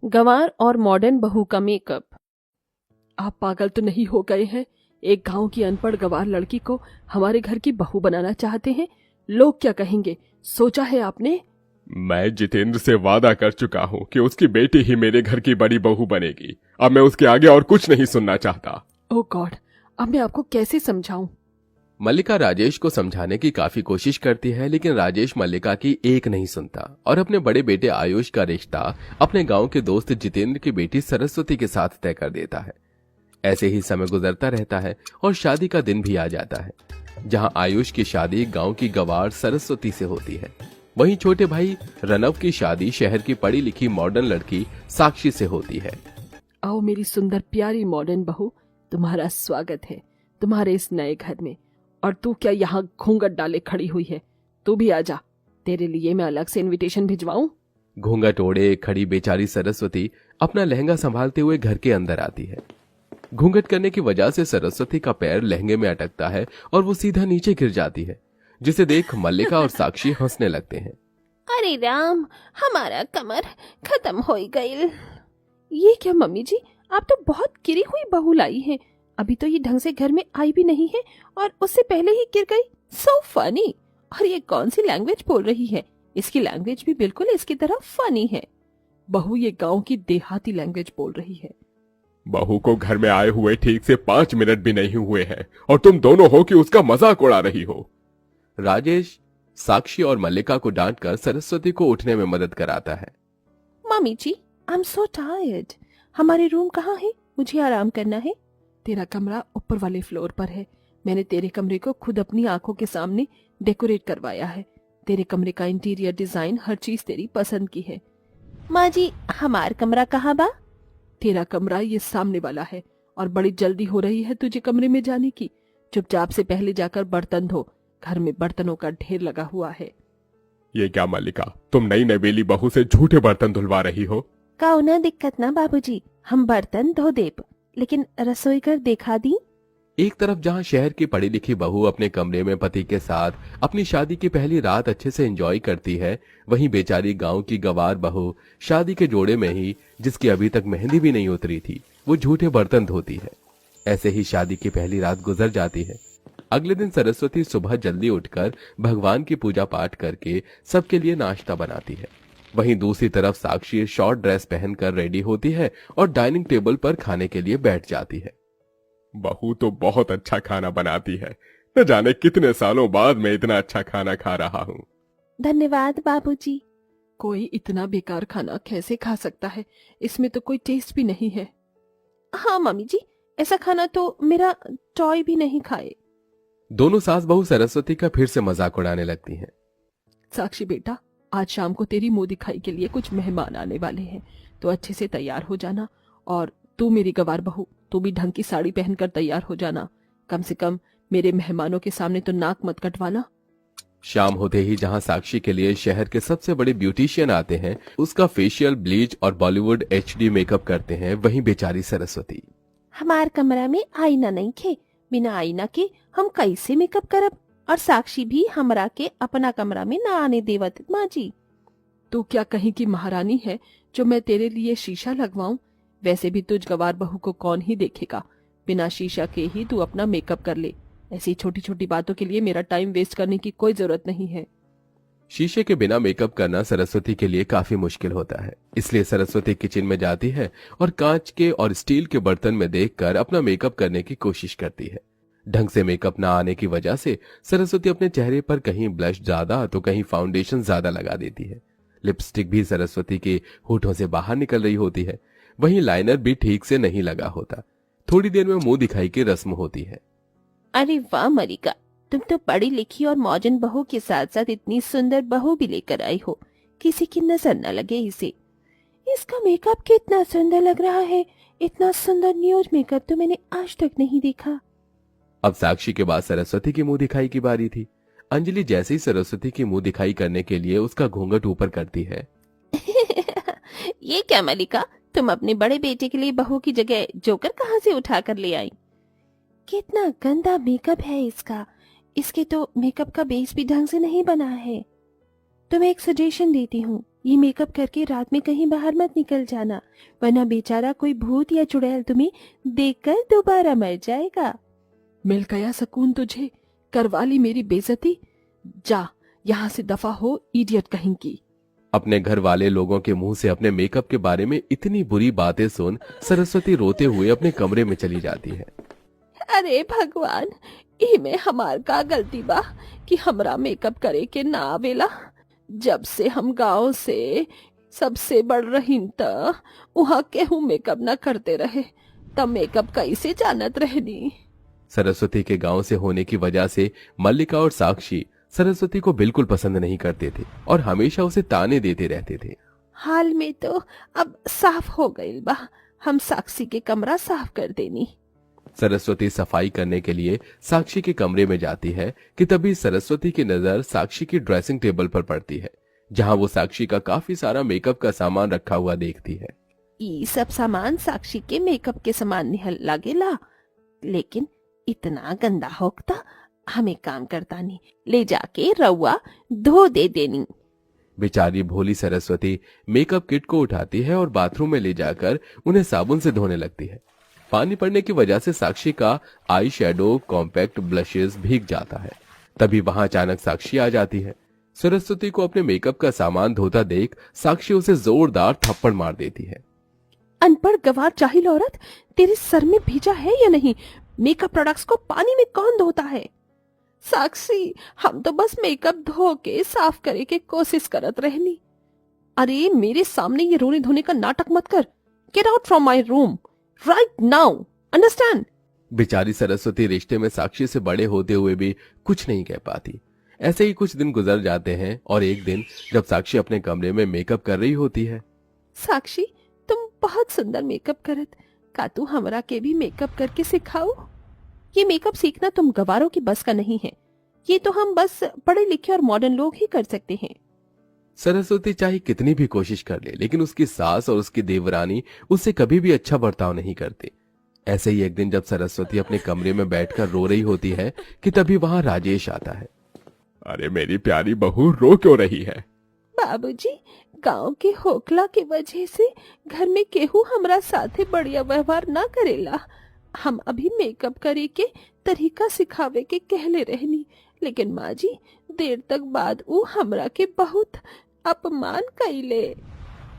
गंवार और मॉडर्न बहू का मेकअप। आप पागल तो नहीं हो गए हैं? एक गांव की अनपढ़ गंवार लड़की को हमारे घर की बहू बनाना चाहते हैं। लोग क्या कहेंगे, सोचा है आपने? मैं जितेंद्र से वादा कर चुका हूँ कि उसकी बेटी ही मेरे घर की बड़ी बहू बनेगी। अब मैं उसके आगे और कुछ नहीं सुनना चाहता। ओह गॉड, अब मैं आपको कैसे समझाऊं? मल्लिका राजेश को समझाने की काफी कोशिश करती है, लेकिन राजेश मल्लिका की एक नहीं सुनता और अपने बड़े बेटे आयुष का रिश्ता अपने गांव के दोस्त जितेंद्र की बेटी सरस्वती के साथ तय कर देता है। ऐसे ही समय गुजरता रहता है और शादी का दिन भी आ जाता है, जहां आयुष की शादी गांव की गंवार सरस्वती से होती है। वहीं छोटे भाई रनव की शादी शहर की पढ़ी लिखी मॉडर्न लड़की साक्षी से होती है। आओ मेरी सुंदर प्यारी मॉडर्न बहू, तुम्हारा स्वागत है तुम्हारे इस नए घर में। और तू क्या यहाँ घूंघट डाले खड़ी हुई है? तू भी आजा, तेरे लिए मैं अलग से इनविटेशन भिजवाऊं? घूंघट ओढ़े खड़ी बेचारी सरस्वती अपना लहंगा संभालते हुए घर के अंदर आती है। घूंघट करने की वजह से सरस्वती का पैर लहंगे में अटकता है और वो सीधा नीचे गिर जाती है, जिसे देख मल्लिका और साक्षी हंसने लगते हैं। अरे राम, हमारा कमर खत्म हो गई। ये क्या मम्मी जी, आप तो बहुत गिरी हुई बहू लाई हैं। अभी तो ये ढंग से घर में आई भी नहीं है और उससे पहले ही गिर गई। So funny. और ये कौन सी लैंग्वेज बोल रही है? इसकी लैंग्वेज भी बिल्कुल इसकी तरह फनी है। बहू ये गांव की देहाती लैंग्वेज बोल रही है। बहू को घर में आए हुए ठीक से 5 मिनट भी नहीं हुए हैं और तुम दोनों हो कि उसका मजाक उड़ा रही हो। राजेश साक्षी और मल्लिका को डांटकर सरस्वती को उठने में मदद कराता है। Mummy ji, I am so tired. हमारे रूम कहाँ है? मुझे आराम करना है। तेरा कमरा ऊपर वाले फ्लोर पर है। मैंने तेरे कमरे को खुद अपनी आंखों के सामने डेकोरेट करवाया है। तेरे कमरे का इंटीरियर डिजाइन हर चीज तेरी पसंद की है। माँ जी, हमार कमरा कहाँ बा? तेरा कमरा ये सामने वाला है और बड़ी जल्दी हो रही है तुझे कमरे में जाने की। चुपचाप से पहले जाकर बर्तन धो, घर में बर्तनों का ढेर लगा हुआ है। ये क्या मल्लिका, तुम नई नवेली बहू से झूठे बर्तन धुलवा रही हो? काऊ ना दिक्कत ना बाबूजी, हम बर्तन धो देब, लेकिन रसोई घर देखा दी। एक तरफ जहां शहर की पढ़ी लिखी बहू अपने कमरे में पति के साथ अपनी शादी की पहली रात अच्छे से एंजॉय करती है, वहीं बेचारी गांव की गंवार बहू शादी के जोड़े में ही, जिसकी अभी तक मेहंदी भी नहीं उतरी थी, वो झूठे बर्तन धोती है। ऐसे ही शादी की पहली रात गुजर जाती है। अगले दिन सरस्वती सुबह जल्दी उठकर भगवान की पूजा पाठ करके सबके लिए नाश्ता बनाती है। वहीं दूसरी तरफ साक्षी शॉर्ट ड्रेस पहनकर रेडी होती है और डाइनिंग टेबल पर खाने के लिए बैठ जाती है। बहू तो बहुत अच्छा खाना बनाती है। न जाने कितने सालों बाद मैं इतना अच्छा खाना खा रहा हूँ। धन्यवाद बाबूजी। कोई इतना बेकार खाना कैसे खा सकता है? इसमें तो कोई टेस्ट भी नहीं है। हाँ मम्मी जी, ऐसा खाना तो मेरा टॉय भी नहीं खाए। दोनों सास बहू सरस्वती का फिर से मजाक उड़ाने लगती हैं। साक्षी बेटा, आज शाम को तेरी मुंह दिखाई के लिए कुछ मेहमान आने वाले हैं, तो अच्छे से तैयार हो जाना। और तू मेरी गंवार बहू, तू भी ढंग की साड़ी पहनकर तैयार हो जाना। कम से कम मेरे मेहमानों के सामने तो नाक मत कटवाना। शाम होते ही जहां साक्षी के लिए शहर के सबसे बड़े ब्यूटिशियन आते हैं, उसका फेशियल, ब्लीच और बॉलीवुड एचडी मेकअप करते हैं, वहीं बेचारी सरस्वती। हमार कमरा में आईना नहीं खे, बिना आईना के हम कैसे मेकअप करब? और साक्षी भी हमरा के अपना कमरा में ना आने देवत। माँ जी, तू क्या कहीं की महारानी है जो मैं तेरे लिए शीशा लगवाऊं? वैसे भी तुझ गंवार बहू को कौन ही देखेगा। बिना शीशा के ही तू अपना मेकअप कर ले। ऐसी छोटी छोटी बातों के लिए मेरा टाइम वेस्ट करने की कोई जरूरत नहीं है। शीशे के बिना मेकअप करना सरस्वती के लिए काफी मुश्किल होता है, इसलिए सरस्वती किचन में जाती है और कांच के और स्टील के बर्तन में देखकर अपना मेकअप करने की कोशिश करती है। ढंग से मेकअप ना आने की वजह से सरस्वती अपने चेहरे पर कहीं ब्लश ज्यादा तो कहीं फाउंडेशन ज्यादा लगा देती है। लिपस्टिक भी सरस्वती के होठों से बाहर निकल रही होती है, वहीं लाइनर भी ठीक से नहीं लगा होता। थोड़ी देर में मुंह दिखाई की रस्म होती है। अरे वाह मरिका, तुम तो पढ़ी लिखी और मॉडर्न बहू के साथ साथ इतनी सुंदर बहू भी लेकर आई हो, किसी की नजर न लगे इसे। इसका मेकअप कितना सुंदर लग रहा है। इतना सुंदर न्यूड मेकअप तो मैंने आज तक नहीं देखा। अब साक्षी के बाद सरस्वती की मुंह दिखाई की बारी थी। अंजलि जैसे ही सरस्वती की मुंह दिखाई करने के लिए उसका घूंघट ऊपर करती है। ये क्या मलिका, तुम अपने बड़े बेटे के लिए बहू की जगह जोकर कहाँ से उठा कर ले आई? कितना गंदा मेकअप है इसका। इसके तो मेकअप का बेस भी ढंग से नहीं बना है। तुम्हें एक सजेशन देती हूँ, ये मेकअप करके रात में कहीं बाहर मत निकल जाना, वरना बेचारा कोई भूत या चुड़ैल तुम्हें देखकर दोबारा मर जाएगा। मिल गया सुकून तुझे, करवा ली मेरी बेइज्जती। जा यहाँ से दफा हो, इडियट कहीं की। अपने घर वाले लोगों के मुंह से अपने मेकअप के बारे में इतनी बुरी बातें सुन सरस्वती रोते हुए अपने कमरे में चली जाती है। अरे भगवान, ई में हमार का गलती बा कि हमरा मेकअप करे के ना आवेला। जब से हम गांव से सबसे बढ़ रही त वहाँ केहू मेकअप न करते रहे, तब मेकअप कैसे जानत रहनी। सरस्वती के गांव से होने की वजह से मल्लिका और साक्षी सरस्वती को बिल्कुल पसंद नहीं करते थे और हमेशा उसे ताने देते रहते थे। हाल में तो अब साफ हो गई बा, हम साक्षी के कमरा साफ कर देनी। सरस्वती सफाई करने के लिए साक्षी के कमरे में जाती है कि तभी सरस्वती की नजर साक्षी की ड्रेसिंग टेबल पर पड़ती है, जहां वो साक्षी का काफी सारा मेकअप का सामान रखा हुआ देखती है। ये सब सामान साक्षी के मेकअप के सामान निहल लागेला, लेकिन इतना गंदा होता हमें काम करता नहीं, ले जाके रउआ धो दे देनी। बेचारी भोली सरस्वती मेकअप किट को उठाती है और बाथरूम में ले जाकर उन्हें साबुन से धोने लगती है। पानी पड़ने की वजह से साक्षी का आई शेडो, कॉम्पैक्ट, ब्लशेस भीग जाता है। तभी वहां अचानक साक्षी आ जाती है। सरस्वती को अपने मेकअप का सामान धोता देख साक्षी उसे जोरदार थप्पड़ मार देती है। अनपढ़ गवार जाहिल औरत, तेरे सर में भीजा है या नहीं? मेकअप प्रोडक्ट्स को पानी में कौन धोता है? साक्षी, हम तो बस मेकअप धो के साफ करे के कोशिश करत रहनी। अरे मेरे सामने ये रोने धोने का नाटक मत कर। Get out from my room right now, understand? बेचारी सरस्वती रिश्ते में साक्षी से बड़े होते हुए भी कुछ नहीं कह पाती। ऐसे ही कुछ दिन गुजर जाते हैं और एक दिन जब साक्षी अपने कमरे में मेकअप कर रही होती है। साक्षी, तुम बहुत सुंदर मेकअप करत, का तू हमरा के भी मेकअप करके सिखाओ? ये मेकअप सीखना तुम गवारों की बस का नहीं है, ये तो हम बस पढ़े लिखे और मॉडर्न लोग ही कर सकते हैं। सरस्वती चाहे कितनी भी कोशिश कर ले, लेकिन उसकी सास और उसकी देवरानी उससे कभी भी अच्छा बर्ताव नहीं करते। ऐसे ही एक दिन जब सरस्वती अपने कमरे में बैठकर रो रही होती है कि तभी वहां राजेश आता है। अरे मेरी प्यारी बहू, रो क्यों रही है? बाबूजी, गांव के होकला के वजह से घर में केहू हमरा साथे बढ़िया व्यवहार ना करेला। हम अभी मेकअप करे के तरीका सिखावे के कहले रहनी, लेकिन माँ जी देर तक बाद ऊ हमरा के बहुत अपमान कइले।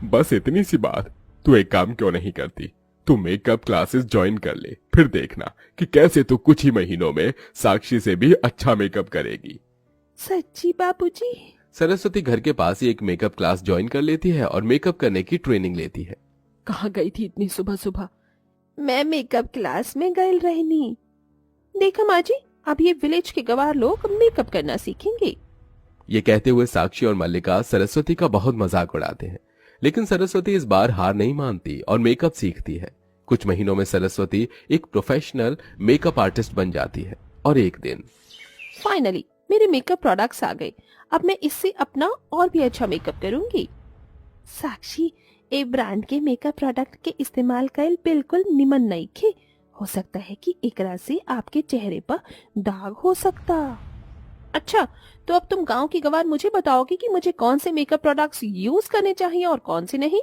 बस इतनी सी बात? तू एक काम क्यों नहीं करती? तू मेकअप क्लासेस ज्वाइन कर ले, फिर देखना कि कैसे तू कुछ ही महीनों में साक्षी से भी अच्छा मेकअप करेगी। सच्ची बाबूजी? सरस्वती घर के पास ही एक मेकअप क्लास ज्वाइन कर लेती है और मेकअप करने की ट्रेनिंग लेती है। कहाँ गई थी इतनी सुबह सुबह? मैं मेकअप क्लास में गई रहनी। देखा माँ जी, अब ये विलेज के गवार लोग मेकअप करना सीखेंगे। ये कहते हुए साक्षी और मल्लिका सरस्वती का बहुत मजाक उड़ाते हैं, लेकिन सरस्वती इस बार हार नहीं मानती और मेकअप सीखती है। कुछ महीनों में सरस्वती एक प्रोफेशनल मेकअप आर्टिस्ट बन जाती है और एक दिन फाइनली मेरे मेकअप प्रोडक्ट्स आ गए। अब मैं इससे अपना और भी अच्छा मेकअप करूंगी। साक्षी, ए ब्रांड के मेकअप प्रोडक्ट के इस्तेमाल कल बिल्कुल निमन नहीं खे। हो सकता है कि एकरा से आपके चेहरे पर दाग हो सकता। अच्छा, तो अब तुम गांव की गवार मुझे बताओगी कि मुझे कौन से मेकअप प्रोडक्ट्स यूज करने चाहिए और कौन से नहीं?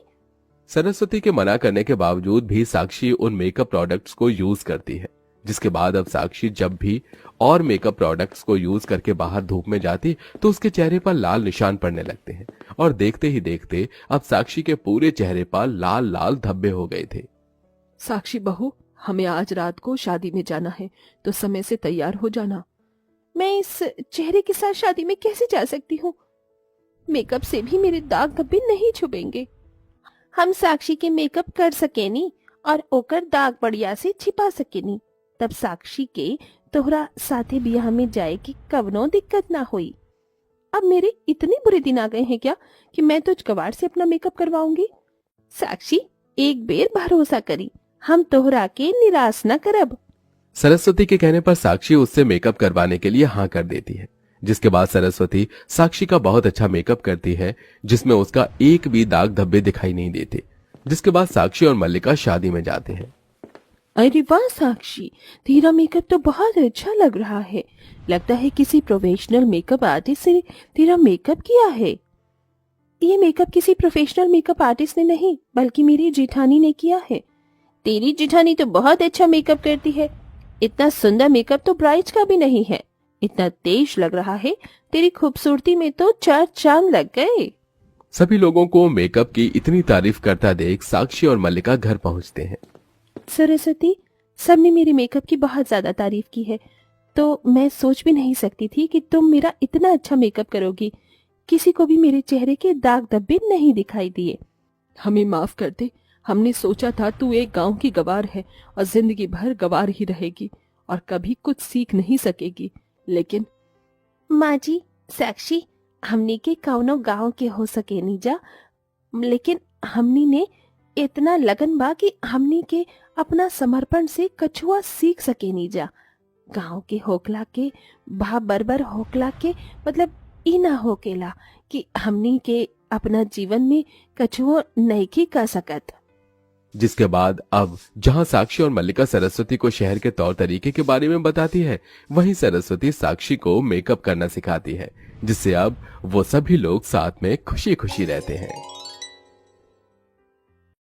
सरस्वती के मना करने के बावजूद भी साक्षी उन मेकअप प्रोडक्ट्स को यूज करती है, जिसके बाद अब साक्षी जब भी और मेकअप प्रोडक्ट्स को यूज करके बाहर धूप में जाती तो उसके चेहरे पर लाल निशान पड़ने लगते हैं और देखते ही देखते अब साक्षी के पूरे चेहरे पर लाल लाल धब्बे हो गए थे। साक्षी बहू, हमें आज रात को शादी में जाना है, तो समय से तैयार हो जाना। मैं इस चेहरे के साथ शादी में कैसे जा सकती हूँ? मेकअप से भी मेरे दाग धब्बे नहीं छुपेंगे। हम साक्षी के मेकअप कर सकेनी और ओकर दाग बढ़िया से छिपा सकेनी, तब साक्षी के तोहरा साथे बियाह में जाए की कवनो दिक्कत ना हुई। अब मेरे इतने बुरे दिन आ गए हैं क्या कि मैं तुझ गवार से अपना मेकअप करवाऊंगी? साक्षी, एक बेर भरोसा करी, हम तोहरा के निराश न करब। सरस्वती के कहने पर साक्षी उससे मेकअप करवाने के लिए हाँ कर देती है, जिसके बाद सरस्वती साक्षी का बहुत अच्छा मेकअप करती है, जिसमें उसका एक भी दाग धब्बे दिखाई नहीं देते। जिसके बाद साक्षी और मल्लिका शादी में जाते हैं। अरे वाह साक्षी, तेरा मेकअप तो बहुत अच्छा लग रहा है। लगता है किसी प्रोफेशनल मेकअप आर्टिस्ट से तेरा मेकअप किया है। ये मेकअप किसी प्रोफेशनल मेकअप आर्टिस्ट ने नहीं बल्कि मेरी जेठानी ने किया है। तेरी जेठानी तो बहुत अच्छा मेकअप करती है। इतना सुंदर मेकअप तो ब्राइड का भी नहीं है। इतना तेज लग रहा है, तेरी खूबसूरती में तो 4 चांद लग गए। सभी लोगों को मेकअप की इतनी तारीफ करता देख साक्षी और मल्लिका घर पहुंचते हैं। सरस्वती, सबने मेरे मेकअप की बहुत ज्यादा तारीफ की है, तो मैं सोच भी नहीं सकती थी कि तुम मेरा इतना अच्छा मेकअप करोगी। किसी को भी मेरे चेहरे के दाग धब्बे नहीं दिखाई दिए। हमें माफ कर दे, हमने सोचा था तू एक गांव की गवार है और जिंदगी भर गवार ही रहेगी और कभी कुछ सीख नहीं सकेगी। लेकिन माँ जी, साक्षी, हमनी के कौनो गांव के हो सके नहीं जा, लेकिन हमनी ने इतना लगन बा कि हमनी के अपना समर्पण से कछुआ सीख सके नहीं जा। गांव के होकला के भा बरबर होकला के मतलब ई ना होकेला कि हमनी के अपना जीवन में कछुओ नहीं कर सकत। जिसके बाद अब जहां साक्षी और मल्लिका सरस्वती को शहर के तौर तरीके के बारे में बताती है, वहीं सरस्वती साक्षी को मेकअप करना सिखाती है, जिससे अब वो सभी लोग साथ में खुशी खुशी रहते हैं।